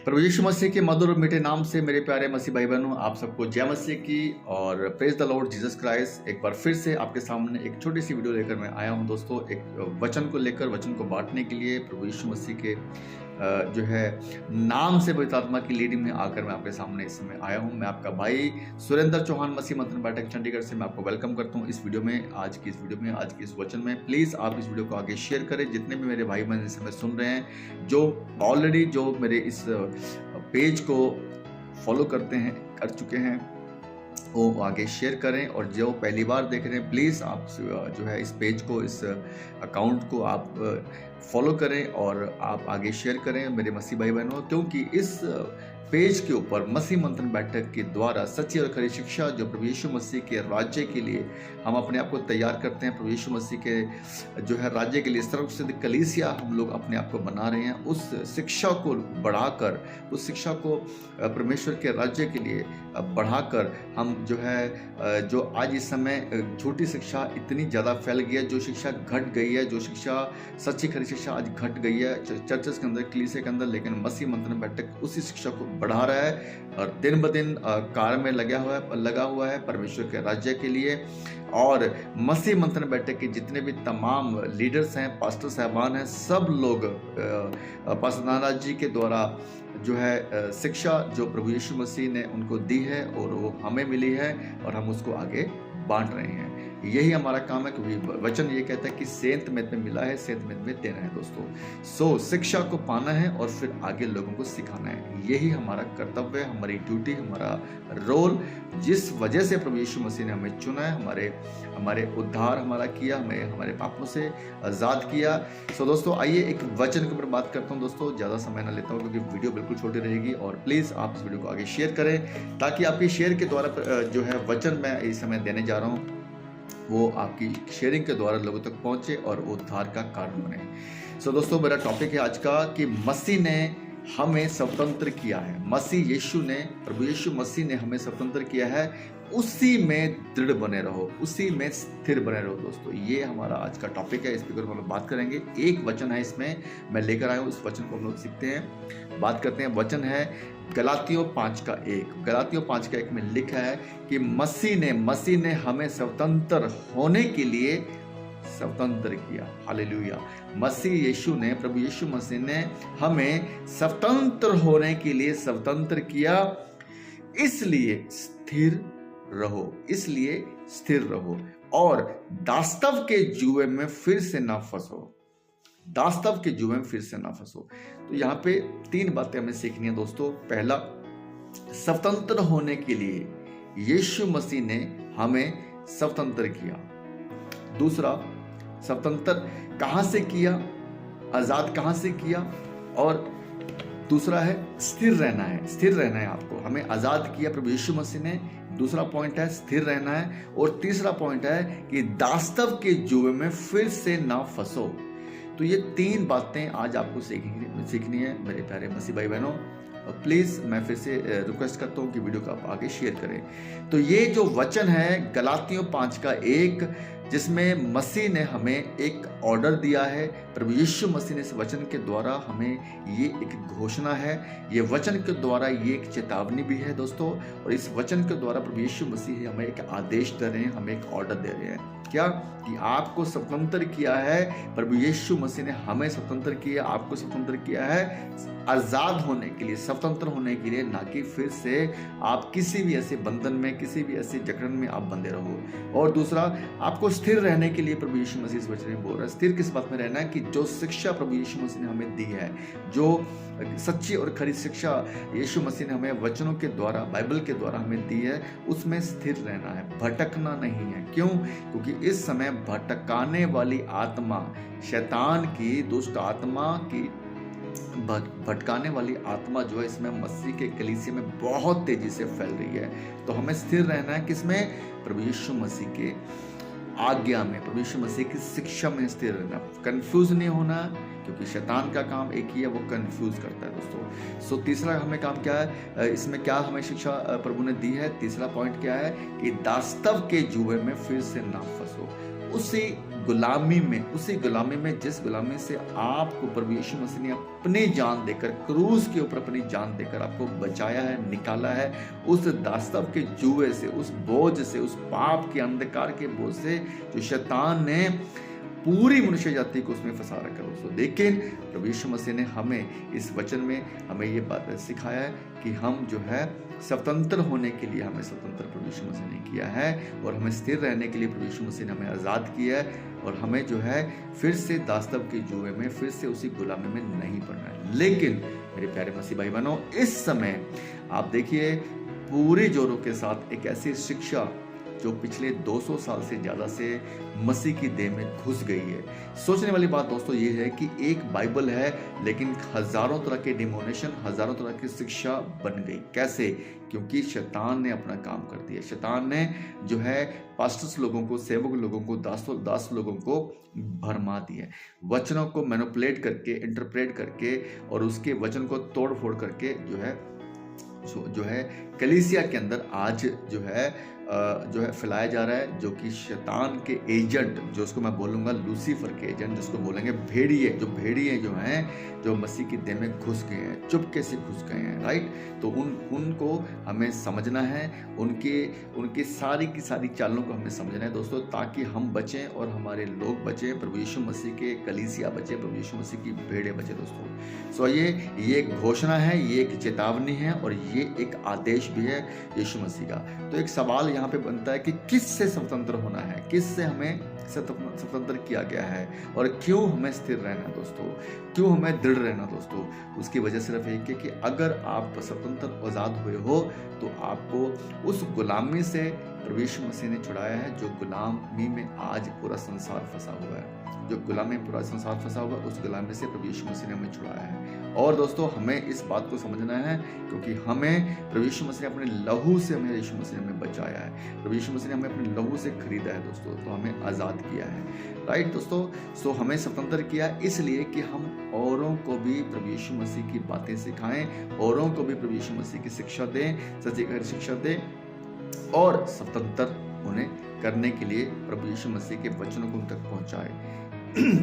प्रभु यीशु मसीह के मधुर और मीठे नाम से मेरे प्यारे मसीह भाई बहनों, आप सबको जय मसीह की और praise the Lord Jesus Christ. एक बार फिर से आपके सामने एक छोटी सी वीडियो लेकर मैं आया हूं दोस्तों, एक वचन को लेकर, वचन को बांटने के लिए। प्रभु यीशु मसीह के जो है नाम से पवित्र आत्मा की लीडिंग में आकर मैं आपके सामने इस समय आया हूं। मैं आपका भाई सुरेंद्र चौहान मसीह मंथन बैठक चंडीगढ़ से मैं आपको वेलकम करता हूं इस वीडियो में, आज की इस वचन में। प्लीज़ आप इस वीडियो को आगे शेयर करें। जितने भी मेरे भाई बहन इस समय सुन रहे हैं, जो ऑलरेडी जो मेरे इस पेज को फॉलो कर चुके हैं, वो आगे शेयर करें, और जो पहली बार देख रहे हैं प्लीज़ आप जो है इस पेज को, इस अकाउंट को आप फॉलो करें और आप आगे शेयर करें मेरे मसीह भाई बहनों, क्योंकि इस पेज के ऊपर मसीह मंथन बैठक के द्वारा सच्ची और खरी शिक्षा, जो प्रभु यीशु मसीह के राज्य के लिए हम अपने आप को तैयार करते हैं, प्रभु यीशु मसीह के जो है राज्य के लिए सर्वसिद्ध कलीसिया हम लोग अपने आप को बना रहे हैं। उस शिक्षा को बढ़ाकर, उस शिक्षा को परमेश्वर के राज्य के लिए बढ़ाकर हम जो है, जो आज इस समय झूठी शिक्षा इतनी ज़्यादा फैल गई है, जो शिक्षा घट गई है, जो शिक्षा सच्ची खरी शिक्षा आज घट गई है चर्चेस के अंदर, कलीसिया के अंदर, लेकिन मसीह मंथन बैठक उसी शिक्षा को बढ़ा रहा है और दिन ब दिन कार्य में लगा हुआ है परमेश्वर के राज्य के लिए। और मसीह मंथन बैठक के जितने भी तमाम लीडर्स हैं, पास्टर साहबान हैं, सब लोग पास्टर नाराज जी के द्वारा जो है शिक्षा जो प्रभु यीशु मसीह ने उनको दी है और वो हमें मिली है और हम उसको आगे बांट रहे हैं। यही हमारा काम है, क्योंकि वचन ये कहता है कि सेंत में मिला है, सेंत में देना है दोस्तों। सो शिक्षा को पाना है और फिर आगे लोगों को सिखाना है। यही हमारा कर्तव्य है, हमारी ड्यूटी, हमारा रोल, जिस वजह से प्रभु यीशु मसीह ने हमें चुना है, हमारे उद्धार हमारा किया, हमें हमारे पापों से आज़ाद किया। सो दोस्तों आइए एक वचन के ऊपर बात करता हूँ दोस्तों, ज़्यादा समय ना लेता हूँ क्योंकि वीडियो बिल्कुल छोटी रहेगी, और प्लीज़ आप इस वीडियो को आगे शेयर करें ताकि आपकी शेयर के द्वारा जो है वचन मैं इस समय देने जा रहा हूँ वो आपकी शेयरिंग के द्वारा लोगों तक पहुंचे और उद्धार का कारण बने। सो दोस्तों मेरा टॉपिक है आज का कि मसीह ने हमें स्वतंत्र किया है। मसीह यीशु ने, प्रभु यीशु मसीह ने हमें स्वतंत्र किया है, उसी में दृढ़ बने रहो, उसी में स्थिर बने रहो दोस्तों। ये हमारा आज का टॉपिक है, इस पर हम लोग बात करेंगे। एक वचन है इसमें मैं लेकर आया हूँ, उस वचन को हम लोग सीखते हैं, बात करते हैं। वचन है गलातियों 5:1। गलातियों 5:1 में लिखा है कि मसीह ने हमें स्वतंत्र होने के लिए स्वतंत्र किया। हालेलुया। मसीह यीशु ने, प्रभु यीशु मसीह ने हमें स्वतंत्र होने के लिए स्वतंत्र किया, इसलिए स्थिर रहो और दास्तव के जुए में फिर से ना फंसो। दास्तव के जुए में फिर से ना फंसो। तो यहाँ पे 3 बातें हमें सीखनी है दोस्तों। पहला, स्वतंत्र होने के लिए यीशु मसीह ने हमें स्वतंत्र किया। दूसरा, स्वतंत्र कहाँ से किया, आजाद कहाँ से किया, और दूसरा है स्थिर रहना है आपको। हमें आजाद किया प्रभु यीशु मसीह ने, दूसरा पॉइंट है स्थिर रहना है, और तीसरा पॉइंट है कि दास्तव के जुए में फिर से ना फंसो। तो ये 3 बातें आज आपको सीखनी है मेरे प्यारे मसीह भाई बहनों। प्लीज़ मैं फिर से रिक्वेस्ट करता हूँ कि वीडियो को आप आगे शेयर करें। तो ये जो वचन है गलातियों 5:1, जिसमें मसीह ने हमें एक ऑर्डर दिया है, प्रभु यीशु मसीह ने इस वचन के द्वारा हमें ये एक घोषणा है, ये वचन के द्वारा ये एक चेतावनी भी है दोस्तों। और इस वचन के द्वारा प्रभु यीशु मसीह हमें एक आदेश दे रहे हैं, हमें एक ऑर्डर दे रहे हैं। क्या? कि आपको स्वतंत्र किया है, प्रभु यीशु मसीह ने हमें स्वतंत्र किया, आपको स्वतंत्र किया है आजाद होने के लिए, स्वतंत्र होने के लिए, ना कि फिर से आप किसी भी ऐसे बंधन में, किसी भी ऐसे जकड़न में आप बंधे रहो। और दूसरा, आपको स्थिर रहने के लिए प्रभु यीशु मसीह इस वचन में बोल रहा है। स्थिर किस बात में रहना है? कि जो शिक्षा प्रभु यीशु मसीह ने हमें दी है, जो सच्ची और खरी शिक्षा यीशु मसीह ने हमें वचनों के द्वारा, बाइबल के द्वारा हमें दी है, उसमें स्थिर रहना है, भटकना नहीं है। क्यों? क्योंकि इस समय भटकाने वाली आत्मा, शैतान की, दुष्ट आत्मा की भटकाने वाली आत्मा जो है इसमें मसीह के कलीसिया में बहुत तेजी से फैल रही है। तो हमें स्थिर रहना है किसमें? प्रभु यीशु मसीह के आज्ञा में, प्रभु यीशु मसीह की शिक्षा में स्थिर रहना, कंफ्यूज नहीं होना, क्योंकि शैतान का काम एक ही है, वो कंफ्यूज करता है दोस्तों। सो तीसरा हमें काम क्या है, इसमें क्या हमें शिक्षा प्रभु ने दी है? तीसरा पॉइंट क्या है कि दास्तव के जुए में फिर से ना फंसो। उसी गुलामी में, उसी गुलामी में जिस गुलामी से आपको प्रभु यीशु मसीह ने अपनी जान देकर, क्रूस के ऊपर अपनी जान देकर आपको बचाया है, निकाला है, उस दास्तव के जुए से, उस बोझ से, उस पाप के अंधकार के बोझ से जो शैतान ने पूरी मनुष्य जाति को उसमें फंसा रखा है दोस्तों। लेकिन प्रभु यीशु मसीह ने हमें इस वचन में हमें ये बात सिखाया है कि हम जो है स्वतंत्र होने के लिए हमें स्वतंत्र प्रभु यीशु मसीह ने किया है, और हमें स्थिर रहने के लिए प्रभु यीशु मसीह ने हमें आज़ाद किया है, और हमें जो है फिर से दास्तव के जुए में, फिर से उसी गुलामी में नहीं पड़ना है। लेकिन मेरे प्यारे मसीह भाई बहनों, इस समय आप देखिए पूरे जोरों के साथ एक ऐसी शिक्षा जो पिछले 200 साल से ज़्यादा से मसीह की देह में घुस गई है। सोचने वाली बात दोस्तों ये है कि एक बाइबल है, लेकिन हजारों तरह के डिमोनेशन, हजारों तरह की शिक्षा बन गई। कैसे? क्योंकि शैतान ने अपना काम कर दिया। शैतान ने जो है पास्टर्स लोगों को, सेवक लोगों को, दास लोगों को भरमा दिया, वचनों को मैनिपुलेट करके, इंटरप्रेट करके, और उसके वचन को तोड़ फोड़ करके जो है कलीसिया के अंदर आज जो है फैलाया जा रहा है, जो कि शैतान के एजेंट, जो उसको मैं बोलूँगा लूसीफर के एजेंट, जिसको बोलेंगे भेड़िए, जो हैं जो मसीह की देह में घुस गए हैं, चुपके से घुस गए हैं, राइट। तो उनको हमें समझना है, उनकी सारी की सारी चालों को हमें समझना है दोस्तों, ताकि हम बचें और हमारे लोग बचें, प्रभु यीशु मसीह के कलीसिया बचे, प्रभु यीशु मसीह की भेड़े बचे दोस्तों। सो ये एक घोषणा है, ये एक चेतावनी है, और ये एक आदेश भी है यीशु मसीह का। तो एक सवाल यहाँ पे बनता है कि किस से स्वतंत्र होना है, किस से हमें स्वतंत्र किया गया है, और क्यों हमें स्थिर रहना है दोस्तों, क्यों हमें दृढ़ रहना दोस्तों। उसकी वजह सिर्फ एक है कि अगर आप स्वतंत्र आजाद हुए हो तो आपको उस गुलामी से प्रभु यीशु मसीह ने छुड़ाया है, जो गुलामी में आज पूरा संसार फंसा हुआ है, जो गुलामी में पूरा संसार फंसा हुआ है, उस गुलामी से प्रभु यीशु मसीह ने हमें छुड़ाया है। और दोस्तों हमें इस बात को समझना है, क्योंकि हमें प्रभु यीशु मसीह ने अपने लहू से, हमें यीशु मसीह ने हमें बचाया है, प्रभु यीशु मसीह ने हमें अपने लहू से खरीदा है दोस्तों, तो हमें आज़ाद किया है, राइट दोस्तों। सो हमें स्वतंत्र किया इसलिए कि हम औरों को भी प्रभु यीशु मसीह की बातें सिखाएं, औरों को भी प्रभु यीशु मसीह की शिक्षा दें, सच्ची शिक्षा दें, और स्वतंत्र उन्हें करने के लिए प्रभु यीशु मसीह के वचनों को उन तक पहुंचाए,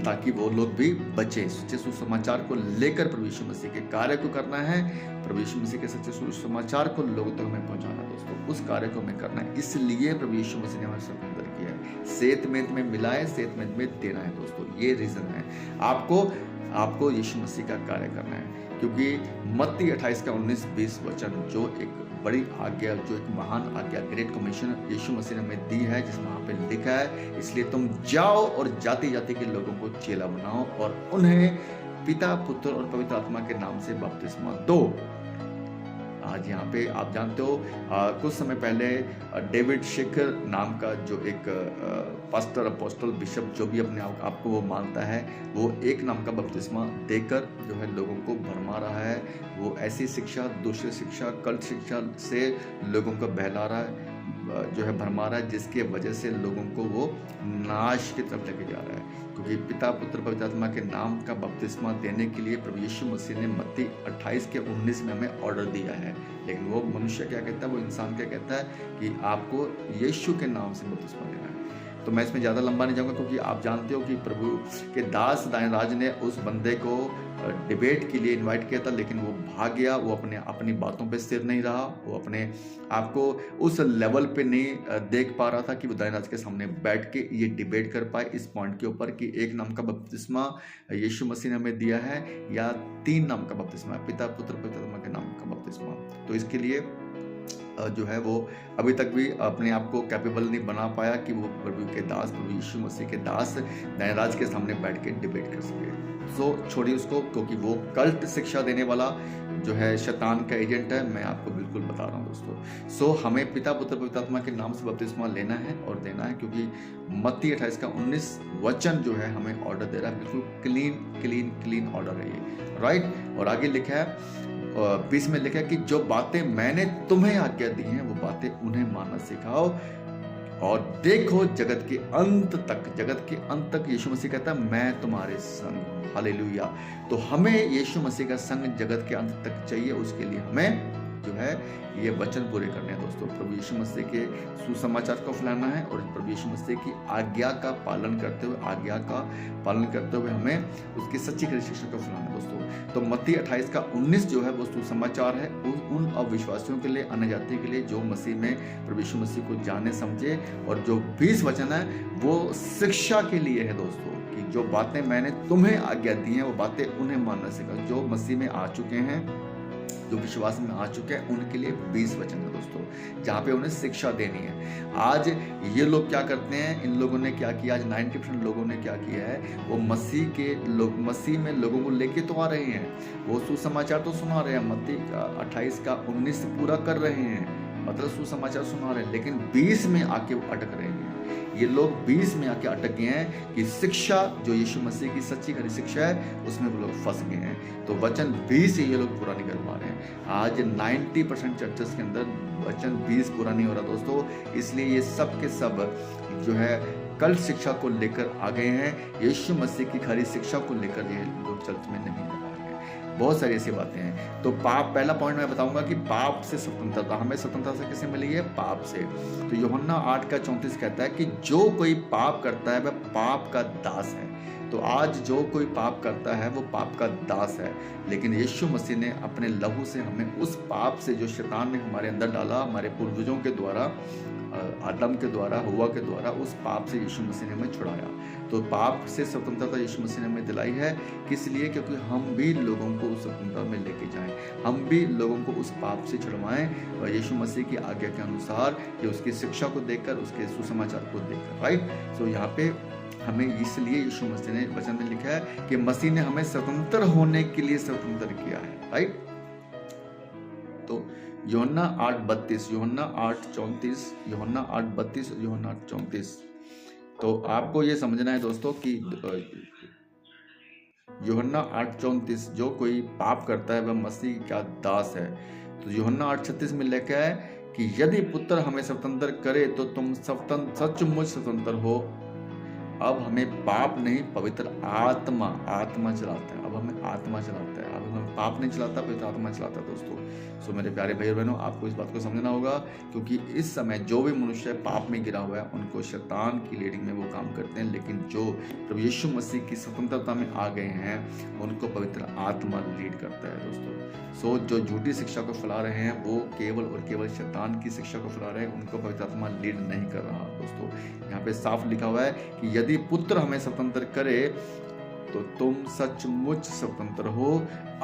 ताकि वो लोग भी बचे। सच्चे सुसमाचार को लेकर प्रभु यीशु मसीह के कार्य को करना है, प्रभु यीशु मसीह के सच्चे सुसमाचार को लोगों तक हमें पहुंचाना दोस्तों, उस कार्य को हमें करना है। इसलिए प्रभु यीशु मसीह ने हमें स्वतंत्र किया है, सेतमेंत में मिला है, सेतमेंत में देना है दोस्तों, ये रीजन है। आपको यीशु मसीह का कार्य करना है, क्योंकि मत्ती 28 का 19-20 वचन जो एक बड़ी आज्ञा, जो एक महान आज्ञा, ग्रेट कमीशन यीशु मसीह ने हमें दी है, जिसमें वहाँ पे लिखा है, इसलिए तुम जाओ और जाति जाति के लोगों को चेला बनाओ और उन्हें पिता, पुत्र और पवित्र आत्मा के नाम से बपतिस्मा दो। आज यहाँ पे आप जानते हो कुछ समय पहले डेविड शेकर नाम का जो एक पास्टर, अपोस्टल, बिशप, जो भी अपने आपको वो मानता है, वो एक नाम का बपतिस्मा देकर जो है लोगों को भरमा रहा है। वो ऐसी शिक्षा, दूसरी शिक्षा, कल्ट शिक्षा से लोगों को बहला रहा है, जो है भरमा रहा है, जिसके वजह से लोगों को वो नाश की तरफ लेके जा रहा है। क्योंकि पिता, पुत्र, पवित्र आत्मा के नाम का बपतिस्मा देने के लिए प्रभु यीशु मसीह ने मत्ती 28 के 19 में हमें ऑर्डर दिया है, लेकिन वो मनुष्य क्या कहता है, वो इंसान क्या कहता है कि आपको यीशु के नाम से बपतिस्मा देना है। तो मैं इसमें ज़्यादा लंबा नहीं जाऊँगा, क्योंकि आप जानते हो कि प्रभु के दास दायराज ने उस बंदे को डिबेट के लिए इनवाइट किया था, लेकिन वो भाग गया, वो अपनी बातों पे स्थिर नहीं रहा, वो अपने आप को उस लेवल पे नहीं देख पा रहा था कि वो दायराज के सामने बैठ के ये डिबेट कर पाए इस पॉइंट के ऊपर कि एक नाम का बपतिस्मा यीशु मसीह ने हमें दिया है या 3 नाम का बपतिस्मा, पिता, पुत्र, पवित्र आत्मा के नाम का बपतिस्मा। तो इसके लिए जो है वो अभी तक भी अपने आप को कैपेबल नहीं बना पाया कि वो प्रभु के दास, प्रभु यीशु मसीह के दास दायराज के सामने बैठ के डिबेट कर सके। सो छोड़िए उसको, क्योंकि वो कल्ट शिक्षा देने वाला जो है शैतान का एजेंट है, मैं आपको बिल्कुल बता रहा हूँ दोस्तों। सो हमें पिता, पुत्र, पवित्र आत्मा के नाम से बपतिस्मा लेना है और देना है, क्योंकि मत्ती 28 का 19 वचन जो है हमें ऑर्डर दे रहा है, बिल्कुल क्लीन ऑर्डर है ये, राइट। और आगे लिखा है 20 में लिखा है कि जो बातें मैंने तुम्हें आज्ञा दी हैं वो बातें उन्हें मानना सिखाओ, और देखो जगत के अंत तक यीशु मसीह कहता है मैं तुम्हारे संग। हालेलुया। तो हमें यीशु मसीह का संग जगत के अंत तक चाहिए, उसके लिए हमें जो है ये वचन पूरे करने हैं दोस्तों। प्रभु यीशु मसीह के सुसमाचार को फैलाना है और प्रभु यीशु मसीह की आज्ञा का पालन करते हुए हमें उसकी सच्ची खरी शिक्षा को फैलाना है दोस्तों। तो मत्ती 28:19 जो है वो सुसमाचार है उन अविश्वासियों के लिए, अन्य जाति के लिए जो मसीह में प्रभु यीशु मसीह को जाने समझे, और जो 20 वचन है वो शिक्षा के लिए है दोस्तों, कि जो बातें मैंने तुम्हें आज्ञा दी हैं वो बातें उन्हें मानना सीखा। जो मसीह में आ चुके हैं, जो विश्वास में आ चुके हैं, उनके लिए 20 वचन है दोस्तों, जहाँ पे उन्हें शिक्षा देनी है। आज ये लोग क्या करते हैं, इन लोगों ने क्या किया, आज 90% लोगों ने क्या किया है, वो मसीह में लोगों को लेके तो आ रहे हैं, वो सुसमाचार तो सुना रहे हैं, मत्ती 28:19 पूरा कर रहे हैं, मतलब सुसमाचार सुना रहे हैं, लेकिन 20 में आके वो अटक रहे हैं। ये लोग 20 में आके अटक गए हैं कि शिक्षा जो यीशु मसीह की सच्ची खरी शिक्षा है उसमें वो लोग फंस गए हैं। तो वचन 20 ये लोग पूरा नहीं कर पा रहे हैं। आज 90% चर्चेस के अंदर वचन 20 पूरा नहीं हो रहा दोस्तों, इसलिए ये सब के सब जो है कल शिक्षा को लेकर आ गए हैं। यीशु मसीह की खरी शिक्षा को लेकर ये लोग चर्च में नहीं आ रहे हैं। बहुत सारी ऐसी बातें हैं। तो पाप, पहला पॉइंट मैं बताऊंगा कि पाप से स्वतंत्रता, हमें स्वतंत्रता किससे मिली है, पाप से। तो यूहन्ना 8:34 कहता है कि जो कोई पाप करता है वह पाप का दास है। तो आज जो कोई पाप करता है वो पाप का दास है, लेकिन यीशु मसीह ने अपने लहू से हमें उस पाप से जो शैतान ने हमारे अंदर डाला, हमारे पूर्वजों के द्वारा, आदम के द्वारा, हुआ के द्वारा, उस पाप से यीशु मसीह ने हमें छुड़ाया। तो पाप से स्वतंत्रता यीशु मसीह ने हमें दिलाई है, किस लिए, क्योंकि हम भी लोगों को उस स्वतंत्रता में लेके जाएं, हम भी लोगों को उस पाप से छुड़वाएं, और यीशु मसीह की आज्ञा के अनुसार, ये उसकी शिक्षा को देखकर, उसके सुसमाचार को देखकर, राइट। सो यहाँ पे हमें इसलिए यीशु मसीह ने वचन में लिखा है कि मसीह ने हमें स्वतंत्र होने के लिए स्वतंत्र किया है, राइट। तो यूहन्ना 8:32, यूहन्ना 8:34, यूहन्ना 8:32, यूहन्ना 8:34। तो आपको ये समझना है दोस्तों कि यूहन्ना 8:34, जो कोई पाप करता है वह मसीह का दास है। तो यूहन्ना 8:36 में लिखा है कि यदि पुत्र हमें स्वतंत्र करे तो तुम सचमुच स्वतंत्र हो। अब हमें पाप नहीं, पवित्र आत्मा चलाता है। अब हमें आत्मा चलाता है, अब हमें पाप नहीं चलाता, पवित्र आत्मा चलाता है दोस्तों। सो मेरे प्यारे भाई बहनों, आपको इस बात को समझना होगा, क्योंकि इस समय जो भी मनुष्य पाप में गिरा हुआ है उनको शैतान की लीडिंग में वो काम करते हैं, लेकिन जो प्रभु यीशु मसीह की स्वतंत्रता में आ गए हैं उनको पवित्र आत्मा लीड करता है दोस्तों। सो जो झूठी शिक्षा को फैला रहे हैं वो केवल और केवल शैतान की शिक्षा को फैला रहे हैं, उनको पवित्र आत्मा लीड नहीं कर रहा दोस्तों। यहाँ पे साफ लिखा हुआ है कि यदि पुत्र हमें स्वतंत्र करे तो तुम सचमुच स्वतंत्र हो।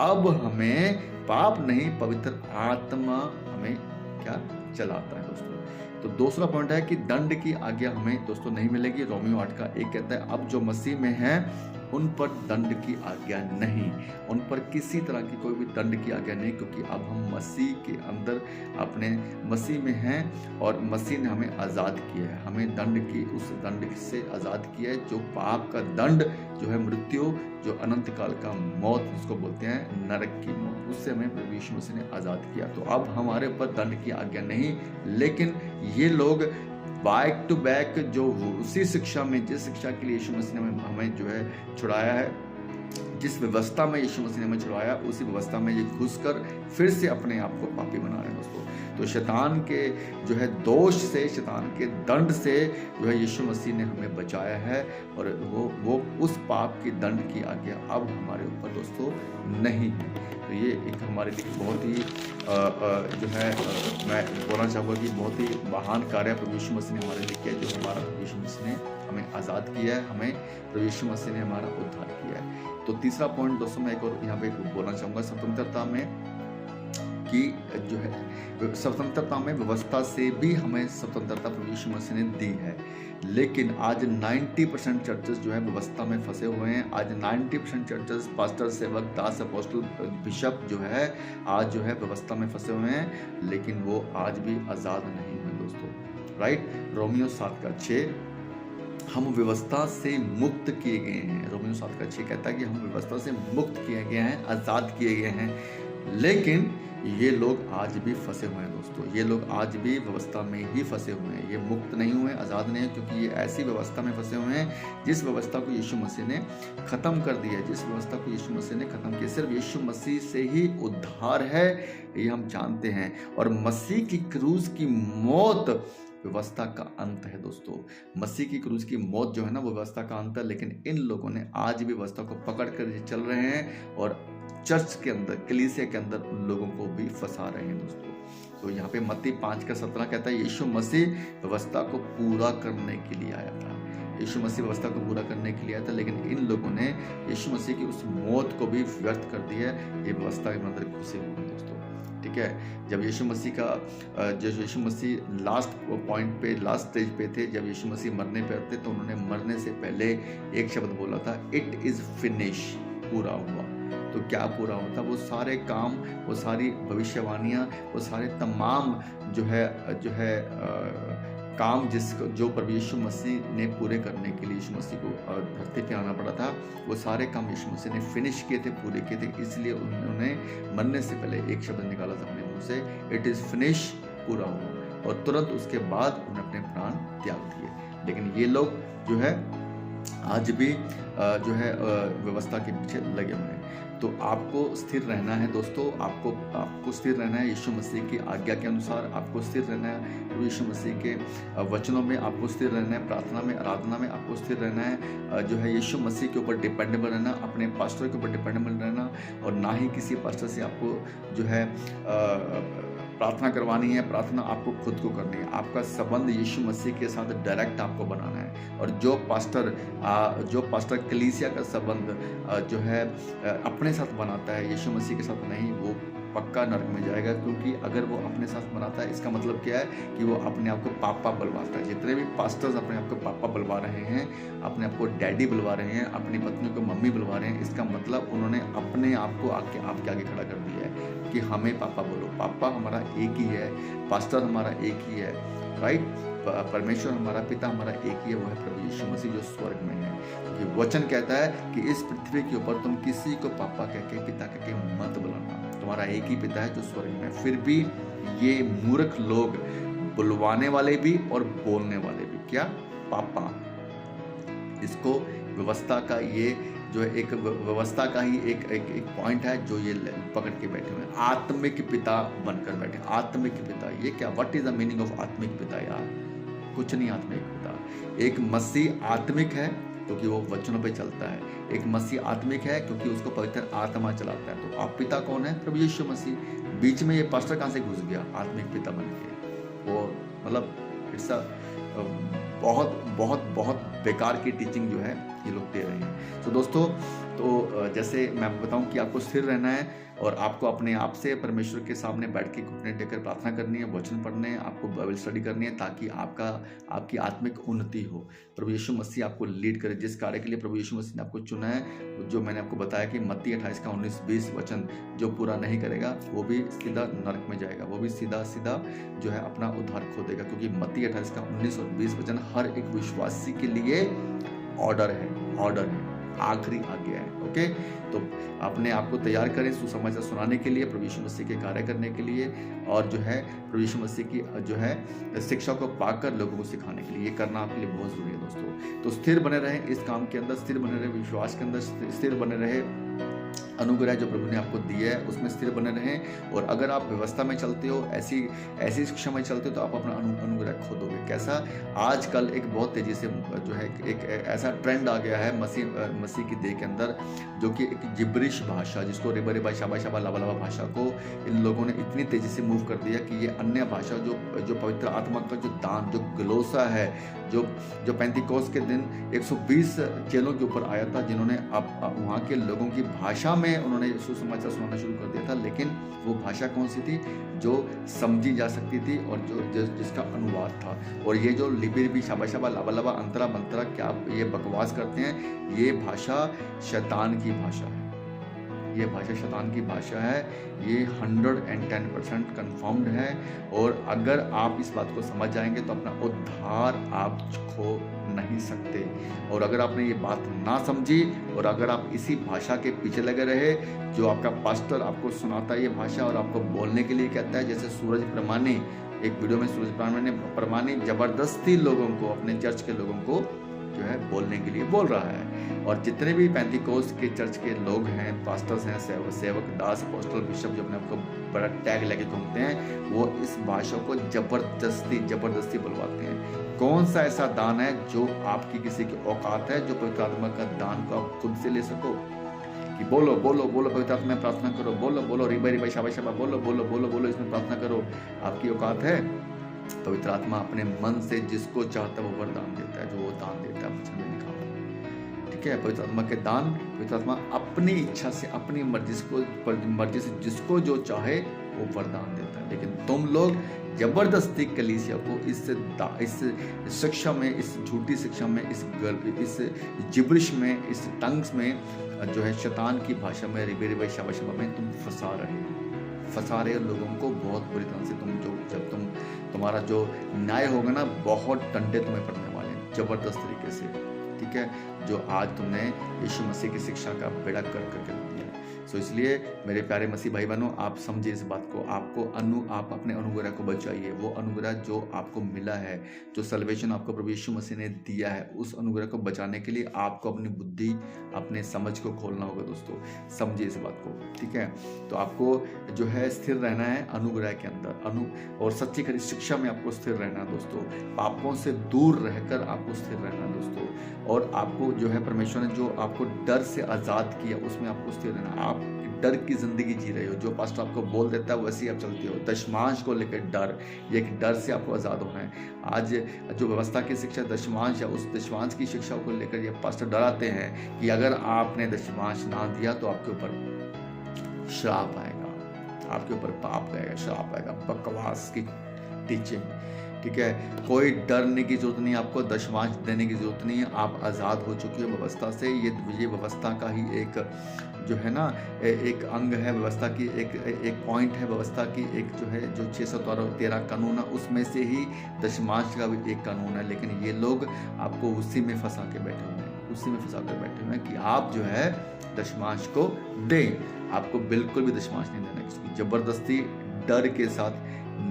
अब हमें पाप नहीं, पवित्र आत्मा हमें क्या चलाता है दोस्तों। तो दूसरा पॉइंट है कि दंड की आज्ञा हमें दोस्तों नहीं मिलेगी। रोमियो 8:1 कहता है अब जो मसीह में है उन पर दंड की आज्ञा नहीं, उन पर किसी तरह की कोई भी दंड की आज्ञा नहीं, क्योंकि अब हम मसीह के अंदर अपने मसीह में हैं और मसीह ने हमें आज़ाद किया है। हमें दंड की, उस दंड से आज़ाद किया है जो पाप का दंड जो है मृत्यु, जो अनंत काल का मौत जिसको बोलते हैं नरक की मौत, उससे हमें प्रभु यीशु मसीह ने आज़ाद किया। तो अब हमारे ऊपर दंड की आज्ञा नहीं, लेकिन ये लोग बैक टू बैक जो उसी शिक्षा में, जिस शिक्षा के लिए यीशु मसीह ने हमें जो है छुड़ाया है, जिस व्यवस्था में यीशु मसीह ने हमें छुड़ाया, उसी व्यवस्था में ये घुसकर फिर से अपने आप को पापी बना रहे हैं दोस्तों। तो शैतान के जो है दोष से, शैतान के दंड से जो है यीशु मसीह ने हमें बचाया है, और वो उस पाप की दंड की आज्ञा अब हमारे ऊपर दोस्तों नहीं है। तो ये एक हमारे लिए बहुत ही जो है मैं बोलना चाहूँगा कि बहुत ही महान कार्य प्रभु यीशु मसीह ने हमारे लिए किया, जो हमारा प्रभु यीशु मसीह ने हमें आज़ाद किया है, हमें प्रभु यीशु मसीह ने हमारा उद्धार किया है। तो तीसरा पॉइंट दोस्तों मैं एक और यहाँ पे बोलना चाहूँगा, स्वतंत्रता में कि जो है स्वतंत्रता में व्यवस्था से भी हमें स्वतंत्रता प्रभु यीशु मसीह ने दी है, लेकिन आज 90% चर्चेस जो है व्यवस्था में फंसे हुए हैं। आज 90% चर्चेस, पास्टर, सेवक, दास, अपोस्टल, बिशप जो है आज जो है व्यवस्था में फंसे हुए हैं, लेकिन वो आज भी आज़ाद नहीं है दोस्तों, राइट। रोमियो 7:6 हम व्यवस्था से मुक्त किए गए हैं। रोमियो 7:6 कहता है कि हम व्यवस्था से मुक्त किए गए हैं, आज़ाद किए गए हैं। लेकिन ये लोग आज भी फंसे हुए हैं दोस्तों, ये लोग आज भी व्यवस्था में ही फंसे हुए हैं, ये मुक्त नहीं हुए, आज़ाद नहीं है, क्योंकि ये ऐसी व्यवस्था में फंसे हुए हैं जिस व्यवस्था को यीशु मसीह ने ख़त्म कर दिया है, जिस व्यवस्था को यीशु मसीह ने ख़त्म किया। सिर्फ यीशु मसीह से ही उद्धार है, ये हम जानते हैं। और मसीह की क्रूस की मौत व्यवस्था का अंत है दोस्तों। मसीह की क्रूस की मौत जो है ना, वो व्यवस्था का अंत है, लेकिन इन लोगों ने आज भी व्यवस्था को पकड़ कर चल रहे हैं और चर्च के अंदर, कलीसिया के अंदर उन लोगों को भी फंसा रहे हैं दोस्तों। तो यहाँ पे मत्ती 5:17 कहता है, यीशु मसीह व्यवस्था को पूरा करने के लिए आया था। यीशु मसीह व्यवस्था को पूरा करने के लिए आया था, लेकिन इन लोगों ने यीशु मसीह की उस मौत को भी व्यर्थ कर दिया। ये व्यवस्था के अंदर घुसे हुए हैं दोस्तों, ठीक है। जब यीशु मसीह का जब यीशु मसीह लास्ट पॉइंट पे, लास्ट स्टेज पे थे, जब यीशु मसीह मरने पे थे, तो उन्होंने मरने से पहले एक शब्द बोला था, इट इज़ फिनिश, पूरा हुआ। तो क्या पूरा होता? वो सारे काम, वो सारी भविष्यवाणियाँ, वो सारे तमाम जो है काम जो प्रभु यीशु मसीह ने पूरे करने के लिए यीशु मसीह को धरती पे आना पड़ा था, वो सारे काम यीशु मसीह ने फिनिश किए थे, पूरे किए थे। इसलिए उन्होंने मरने से पहले एक शब्द निकाला था अपने मुंह से, इट इज़ फिनिश, पूरा हुआ। और तुरंत उसके बाद उन्होंने अपने प्राण त्याग दिए। लेकिन ये लोग जो है आज भी जो है व्यवस्था के पीछे लगे हुए हैं। तो आपको स्थिर रहना है दोस्तों, आपको स्थिर रहना है यीशु मसीह की आज्ञा के अनुसार, आपको स्थिर रहना है यीशु मसीह के वचनों में, आपको स्थिर रहना है प्रार्थना में, आराधना में, आपको स्थिर रहना है जो है यीशु मसीह के ऊपर डिपेंडेबल रहना, अपने पास्टर के ऊपर डिपेंडेबल रहना, और ना ही किसी पास्टर से आपको जो है प्रार्थना करवानी है। प्रार्थना आपको खुद को करनी है। आपका संबंध यीशु मसीह के साथ डायरेक्ट आपको बनाना है। और जो पास्टर कलीसिया का संबंध जो है अपने साथ बनाता है, यीशु मसीह के साथ नहीं, वो पक्का नरक में जाएगा। क्योंकि अगर वो अपने साथ बनाता है, इसका मतलब क्या है कि वो अपने आप को पापा बुलवाता है। जितने भी पास्टर्स अपने आप को पापा बुलवा रहे हैं, अपने आप को डैडी बुलवा रहे हैं, अपनी पत्नी को मम्मी बुलवा रहे हैं, इसका मतलब उन्होंने अपने आप को आपके आगे खड़ा कर दिया है कि हमें पापा बोलो। पापा हमारा एक ही है, पास्टर हमारा एक ही है, राइट। परमेश्वर हमारा, पिता हमारा एक ही है, वो है प्रभु यीशु मसीह जो स्वर्ग में है। ये वचन कहता है कि इस पृथ्वी के ऊपर तुम किसी को पापा कह के, पिता कह के मत बुलाना, तुम्हारा एक ही पिता है जो स्वर्ग में है। फिर भी ये मूर्ख लोग, बुलवाने वाले भी और बोलने वाले भी, क्या पापा, इसको व्यवस्था का ये जो है एक व्यवस्था का ही एक पॉइंट है जो ये पकड़ के बैठे हुए हैं। आत्मिक पिता बनकर बैठे। आत्मिक पिता, ये क्या, what is the meaning of आत्मिक पिता यार? कुछ नहीं आत्मिक पिता। एक मसीह आत्मिक है क्योंकि वो वचनों पे चलता है। एक मसीह आत्मिक है क्योंकि उसको पवित्र आत्मा चलाता है। तो आप पिता कौन है? प्रभु यीशु मसीह। बीच में ये पास्टर कहाँ से घुस गया आत्मिक पिता बन के? वो मतलब इट्स बहुत बहुत बहुत बेकार की टीचिंग जो है ये लोग दे रहे हैं। तो दोस्तों, तो जैसे मैं आपको बताऊं कि आपको स्थिर रहना है और आपको अपने आप से परमेश्वर के सामने बैठ के घुटने टेकर प्रार्थना करनी है, वचन पढ़ने हैं, आपको बाइबल स्टडी करनी है, ताकि आपकी आत्मिक उन्नति हो। प्रभु यीशु मसीह आपको लीड करे जिस कार्य के लिए प्रभु यीशु मसीह ने आपको चुना है। जो मैंने आपको बताया कि मत्ती 28:19-20 वचन जो पूरा नहीं करेगा वो भी सीधा नरक में जाएगा, वो भी सीधा जो है अपना उद्धार खो देगा। क्योंकि मत्ती 28:19 और 20 वचन हर एक विश्वासी के लिए ऑर्डर है, आखिरी आज्ञा है। ओके, तो अपने आप को तैयार करें सुसमाचार सुनाने के लिए, प्रभु यीशु मसीह के कार्य करने के लिए, और जो है प्रभु यीशु मसीह की जो है शिक्षा को पाकर लोगों को सिखाने के लिए। ये करना आपके लिए बहुत जरूरी है दोस्तों। तो स्थिर बने रहें इस काम के अंदर, स्थिर बने रहे विश्वास के अंदर, स्थिर बने रहे अनुग्रह जो प्रभु ने आपको दिया है उसमें स्थिर बने रहें। और अगर आप व्यवस्था में चलते हो, ऐसी शिक्षा में चलते हो, तो आप अपना अनुग्रह खो दोगे। कैसा? आजकल एक बहुत तेजी से जो है एक ऐसा ट्रेंड आ गया है मसीह की देह के अंदर, जो कि एक जिब्रिश भाषा, जिसको रेबा रेबा शाबा शाबा लाबा लाबा भाषा को इन लोगों ने इतनी तेजी से मूव कर दिया कि ये अन्य भाषा जो पवित्र आत्मा का जो दान, जो ग्लोसा है, जो पेंतिकोस के दिन 120 चेलों के ऊपर आया था, जिन्होंने वहाँ के लोगों की भाषा में उन्होंने सुसमाचार सुनाना शुरू कर दिया था। लेकिन वो भाषा कौन सी थी? जो समझी जा सकती थी और जिसका अनुवाद था। और ये जो लिपि शाबा शाबा लाबा लाबा अंतरा मंतरा क्या ये बकवास करते हैं, ये भाषा शैतान की भाषा है। ये भाषा शैतान की भाषा है, ये 110% कन्फर्म्ड है। और अगर आप इस बात को समझ जाएंगे तो अपना उद्धार आप खो नहीं सकते। और अगर आपने ये बात ना समझी और अगर आप इसी भाषा के पीछे लगे रहे, जो आपका पास्टर आपको सुनाता है ये भाषा और आपको बोलने के लिए कहता है, जैसे सूरज प्रमाणी, एक वीडियो में सूरज प्रमाणी जबरदस्ती लोगों को, अपने चर्च के लोगों को जो है बोलने के लिए बोल रहा है। और जितने भी पेंटिकोस्ट के चर्च के लोग हैं, पास्टर्स हैं, सेवक, दास, अपोस्टल, बिशप, जो अपने आपको बड़ा टैग लेके घूमते हैं, वो इस भाषा को जबरदस्ती बुलवाते हैं। कौन सा ऐसा दान है जो आपकी किसी की औकात है, जो पवित्र आत्मा का दान को आप खुद से ले सको? कि बोलो बोलो बोलो पवित्र आत्मा में प्रार्थना करो, बोलो बोलो रिबा शाबा शाबा, बोलो बोलो बोलो बोलो इसमें प्रार्थना करो। आपकी औकात है? पवित्र आत्मा अपने मन से जिसको चाहता है वो वरदान देता है, जो वो दान देता है, वचन में लिखा हुआ है। ठीक है, पवित्र आत्मा के दान, पवित्र आत्मा अपनी इच्छा से, अपनी मर्जी से जिसको जो चाहे वो वरदान देता है। लेकिन तुम लोग जबरदस्ती कलीसिया को इस शिक्षा में, इस झूठी शिक्षा में, इस जिब्रिश में, इस टंग्स में, जो है शैतान की भाषा में, रिबे शाबा में तुम फंसा रहे हो लोगों को बहुत बुरी तरह से। जब तुम्हारा जो न्याय होगा ना, बहुत डंडे तुम्हें पड़ने वाले हैं जबरदस्त तरीके से। ठीक है, जो आज तुमने यीशु मसीह की शिक्षा का बेड़ा कर करके दिया। सो इसलिए मेरे प्यारे मसीह भाई बहनों, आप समझिए इस बात को। आप अपने अनुग्रह को बचाइए, वो अनुग्रह जो आपको मिला है, जो सल्वेशन आपको प्रभु यीशु मसीह ने दिया है, उस अनुग्रह को बचाने के लिए आपको अपनी बुद्धि, अपने समझ को खोलना होगा। दोस्तों समझिए इस बात को। ठीक है, तो आपको जो है स्थिर रहना है अनुग्रह के अंदर, और सच्ची खरी शिक्षा में आपको स्थिर रहना है दोस्तों। पापों से दूर रहकर आपको स्थिर रहना है दोस्तों। और आपको जो है परमेश्वर ने जो आपको डर से आज़ाद किया, उसमें आपको स्थिर रहना। आप डर की जिंदगी जी रहे हो, जो पास्टर आपको बोल देता है वैसे ही आप चलते हो। दशमांश को लेकर डर, ये एक डर से आपको आज़ाद होना है। आज जो व्यवस्था की शिक्षा दशमांश या उस दशमांश की शिक्षा को लेकर ये पास्टर डराते हैं कि अगर आपने दशमांश ना दिया तो आपके ऊपर श्राप आएगा, आपके ऊपर पाप आएगा, श्राप आएगा। बकवास की टीचिंग। ठीक है, कोई डरने की जरूरत नहीं, आपको दशमांश देने की जरूरत नहीं है। आप आज़ाद हो चुकी हो व्यवस्था से। ये व्यवस्था का ही एक जो है ना, एक अंग है व्यवस्था की, एक पॉइंट है व्यवस्था की, एक जो है जो 613 कानून है, उसमें से ही दशमांश का भी एक कानून है। लेकिन ये लोग आपको उसी में फंसा के बैठे हुए हैं कि आप जो है दशमांश को दें। आपको बिल्कुल भी दशमांश नहीं देना, इसकी जबरदस्ती डर के साथ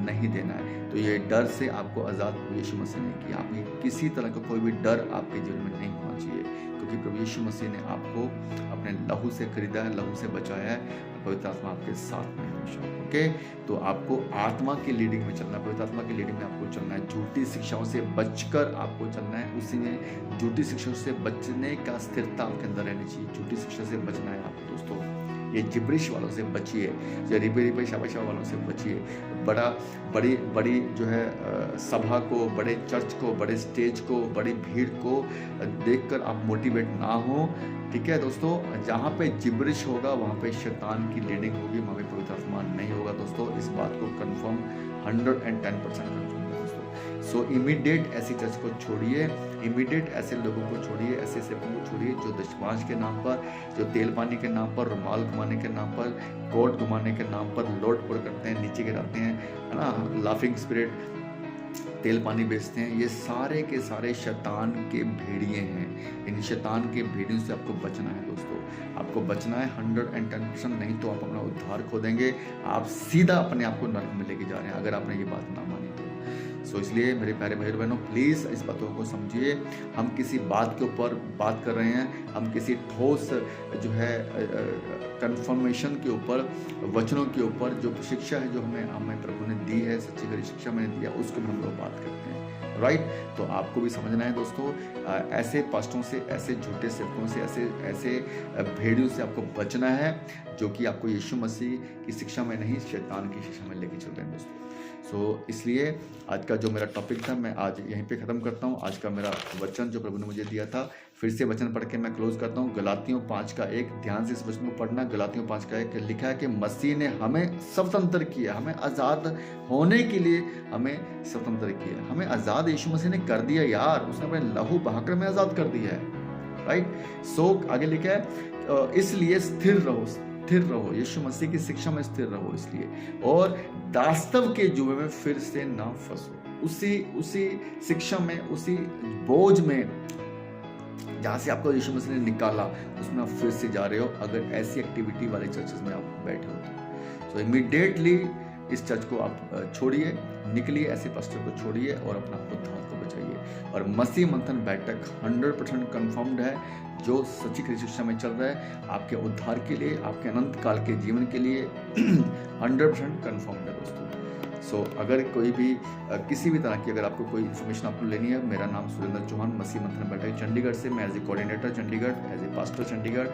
नहीं देना है। तो ये डर से आपको आज़ाद यीशु मसीह ने किया। आप किसी तरह का कोई भी डर आपके जीवन में नहीं होना चाहिए, क्योंकि प्रभु यीशु मसीह ने आपको अपने लहू से खरीदा है, लहू से बचाया है। पवित्र आत्मा आपके साथ में हमेशा। ओके, तो आपको आत्मा की लीडिंग में चलना है, पवित्र आत्मा की लीडिंग में आपको चलना है। झूठी शिक्षाओं से बचकर आपको चलना है। उसी में झूठी शिक्षाओं से बचने का स्थिरता आपके अंदर रहनी चाहिए। झूठी शिक्षा से बचना है आपको दोस्तों। ये जिब्रिश वालों से बचिए, या रिबे शाबा वालों से बचिए। बड़ी जो है सभा को, बड़े चर्च को, बड़े स्टेज को, बड़ी भीड़ को देखकर आप मोटिवेट ना हो। ठीक है दोस्तों, जहाँ पे जिब्रिश होगा वहाँ पे शैतान की लीडिंग होगी, वहाँ पे पवित्र आत्मा नहीं होगा दोस्तों। इस बात को कंफर्म 110% कंफर्म है दोस्तों। सो इमीडिएट ऐसी चर्च को छोड़िए, इमीडिएट ऐसे लोगों को छोड़िए, ऐसे सेवकों को छोड़िए जो दशमांश के नाम पर, जो तेल पानी के नाम पर, रुमाल घुमाने के नाम पर, कोट घुमाने के नाम पर लोट पोड़ करते हैं, नीचे गिराते हैं, है ना, लाफिंग स्पिरिट, तेल पानी बेचते हैं। ये सारे के सारे शैतान के भेड़िए हैं। इन शैतान के भेड़ियों से आपको बचना है दोस्तों, आपको बचना है 110%। नहीं तो आप अपना उद्धार खो देंगे, आप सीधा अपने आप को नरक में लेके जा रहे हैं, अगर आपने ये बात ना मानी तो। सो इसलिए मेरे प्यारे भाई बहनों, प्लीज़ इस बातों को समझिए। हम किसी बात के ऊपर बात कर रहे हैं, हम किसी ठोस जो है कन्फर्मेशन के ऊपर, वचनों के ऊपर जो शिक्षा है, जो हमें प्रभु ने दी है, सच्ची खरी शिक्षा मैंने दिया, उसके ऊपर हम लोग बात करते हैं। राइट, तो आपको भी समझना है दोस्तों, ऐसे पास्टरों से, ऐसे झूठे सेवकों से, ऐसे भेड़ियों से आपको बचना है, जो कि आपको यीशु मसीह की शिक्षा में नहीं, शैतान की शिक्षा में लेके चल रहे हैं दोस्तों। सो इसलिए आज का जो मेरा टॉपिक था, मैं आज यहीं पे ख़त्म करता हूँ। आज का मेरा वचन जो प्रभु ने मुझे दिया था, फिर से वचन पढ़ के मैं क्लोज करता हूँ। गलातियों 5:1, ध्यान से इस वचन को पढ़ना। गलातियों 5:1 लिखा है कि मसीह ने हमें स्वतंत्र किया, हमें आज़ाद होने के लिए हमें स्वतंत्र किया। हमें आज़ाद यीशु मसीह ने कर दिया यार, उसने अपने लहू बहाकर हमें आज़ाद कर दिया है। राइट, सो आगे लिखा है इसलिए स्थिर रहो, स्थिर रहो, यीशु मसीह की शिक्षा में स्थिर रहो इसलिए, और दास्तव के जुए में फिर से ना फंसो। उसी शिक्षा में, उसी बोझ में जहाँ से आपको यीशु मसीह ने निकाला, उसमें आप फिर से जा रहे हो अगर ऐसी एक्टिविटी वाले चर्चेस में आप बैठे हो तो इमीडिएटली इस चर्च को आप छोड़िए, निकलिए, ऐसे पास्टर को छोड़िए और अपना उद्धार को बचाइए। और मसीह मंथन बैठक 100% कन्फर्म्ड है, जो सच्ची शिक्षा में चल रहा है आपके उद्धार के लिए, आपके अनंत काल के जीवन के लिए 100% कन्फर्म्ड है दोस्तों। सो अगर कोई भी किसी भी तरह की अगर आपको कोई इन्फॉर्मेशन आपको लेनी है, मेरा नाम सुरेंद्र चौहान, मसीह मंथन बैठक चंडीगढ़ से, मैं as a coordinator Chandigarh, as a pastor Chandigarh,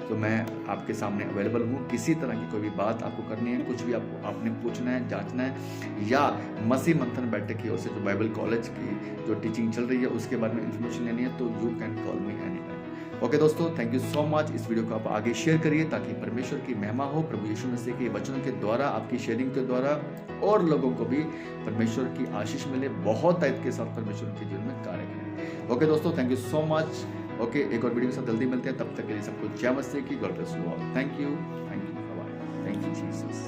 तो मैं आपके सामने अवेलेबल हूँ। किसी तरह की कोई भी बात आपको करनी है, कुछ भी आपने पूछना है, जांचना है, या मसीह मंथन बैठक की ओर से जो बाइबल कॉलेज की जो टीचिंग चल रही है उसके बारे में इन्फॉर्मेशन लेनी है, तो you can call me any time. Okay दोस्तों, थैंक यू सो मच। इस वीडियो को आप आगे शेयर करिए ताकि परमेश्वर की महिमा हो, प्रभु यीशु मसीह के वचनों के द्वारा, आपकी शेयरिंग के द्वारा और लोगों को भी परमेश्वर की आशीष मिले, बहुत दायित्व के साथ परमेश्वर के जीवन में कार्य करें। ओके दोस्तों, thank you so much. Okay, एक और वीडियो के साथ जल्दी मिलते हैं, तब तक के लिए सबको जय मसीह की, God bless you all. Thank you, bye, thank you Jesus.